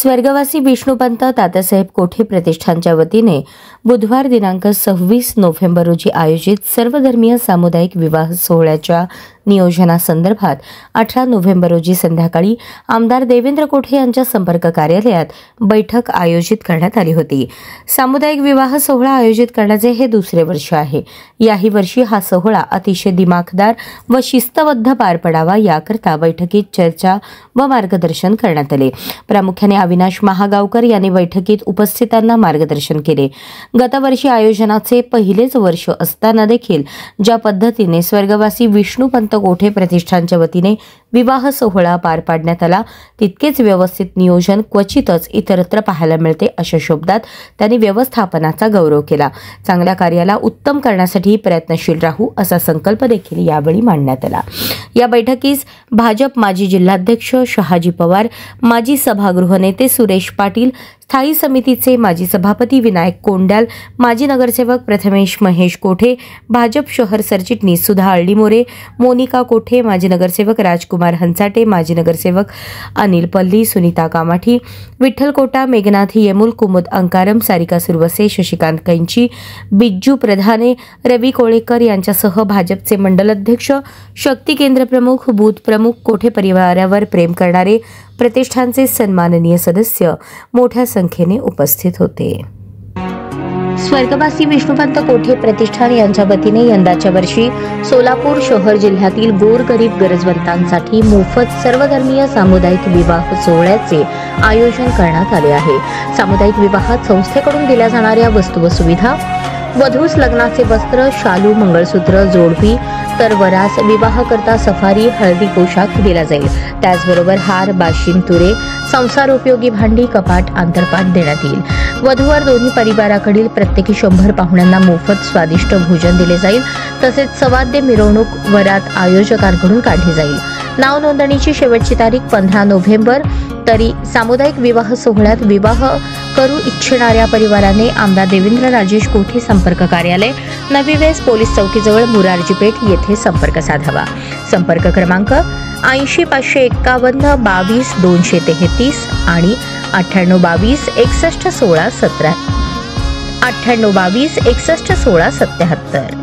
स्वर्गवासी विष्णुपंत तात्यासाहेब कोठे प्रतिष्ठानच्या वतीने बुधवार दिनांक 26 नोव्हेंबर रोजी आयोजित सर्वधर्मीय सामुदायिक विवाह सोहळ्याच्या नियोजनासंदर्भात 18 नोव्हेंबर रोजी संध्याकाळी आमदार देवेंद्र कोठे यांच्या संपर्क कार्यालयात बैठक आयोजित करण्यात आली होती। सामुदायिक विवाह सोहळा आयोजित करण्याचे हे दुसरे वर्ष आहे। याही वर्षी हा सोहळा अतिशय दिमाखदार व शिस्तबद्ध पार पडावा याकरता बैठकीत चर्चा व मार्गदर्शन करण्यात आले। प्रामुख्याने अविनाश महागावकर यांनी बैठकीत उपस्थितांना मार्गदर्शन केले। गतवर्षी आयोजनाचे पहिलेच वर्ष असताना देखील ज्या पद्धतीने स्वर्गवासी विष्णुपंत कोठे प्रतिष्ठानच्या वतीने विवाह सोहळा पार पाडण्यात आला तितकेच व्यवस्थित नियोजन क्वचितच इतरत्र पाहायला मिळते अशा शब्दात त्यांनी व्यवस्थापनाचा गौरव केला। चांगल्या कार्याला उत्तम करण्यासाठी प्रयत्नशील राहू असा संकल्प देखील यावेळी मांडण्यात आला। या बैठकीस भाजप माजी जिल्हाध्यक्ष शहाजी पवार, माजी सभागृह नेते सुरेश पाटील, स्थायी समितीचे माजी सभापती विनायक कोंड्याल, माजी नगरसेवक प्रथमेश महेश कोठे, भाजप शहर सरचिटणीस सुधा अळ्ळीमोरे, मोनिका कोठे, माजी नगरसेवक राजकुमार हंचाटे, माजी नगरसेवक अनिल पल्ली, सुनीता कामाठी, विठ्ठल कोटा, मेघनाथ येमुल, कुमुद अंकारम, सारिका सुरवसे, शशिकांत कैंची, बिज्जू प्रधाने, रवी कोळेकर यांच्यासह भाजपचे मंडल अध्यक्ष, शक्ती केंद्र प्रमुख, बूथ प्रमुख, कोठे परिवारावर प्रेम करणारे प्रतिष्ठानचे सन्माननीय सदस्य मोठ्या संख्येने उपस्थित होते। स्वर्गवासी विष्णुपंत कोठे प्रतिष्ठान यांच्या वतीने यंदाच्या वर्षी सोलापूर शहर जिल्ह्यातील गोरगरीब गरजवंतांसाठी मोफत सर्वधर्मीय सामुदायिक विवाह सोहळ्याचे आयोजन करण्यात आले आहे। सामुदायिक विवाहात संस्थेकडून दिल्या जाणाऱ्या वस्तू व सुविधा, वधूस लग्नाचे वस्त्र, शालू, मंगळसूत्र, जोडपी, तर वरास विवाह करता सफारी, हळदी पोशाख दिला जाईल। त्याचबरोबर हार, बाशिंग, तुरे, संसार उपयोगी भांडी, कपाट, आंतरपाट देण्यात येईल। वधूवर दोन्ही परिवाराकडील प्रत्येकी 100 पाहुण्यांना मोफत स्वादिष्ट भोजन दिले जाईल। तसेच सवाद्य मिरवणूक वरात आयोजकांकडून काढली जाईल। नाव नोंदणीची शेवटची तारीख 15 नोव्हेंबर। तरी सामुदायिक विवाह सोहळ्यात विवाह करू इच्छिणाऱ्या परिवाराने आमदार देवेंद्र राजेश कोठे संपर्क कार्यालय, नवी वेस पोलीस चौकीजवळ मुरारजी पेठ येथे संपर्क साधावा। संपर्क क्रमांक 80 551 22 233 आणि 98 22 61 16 17 98 22 61 16 77।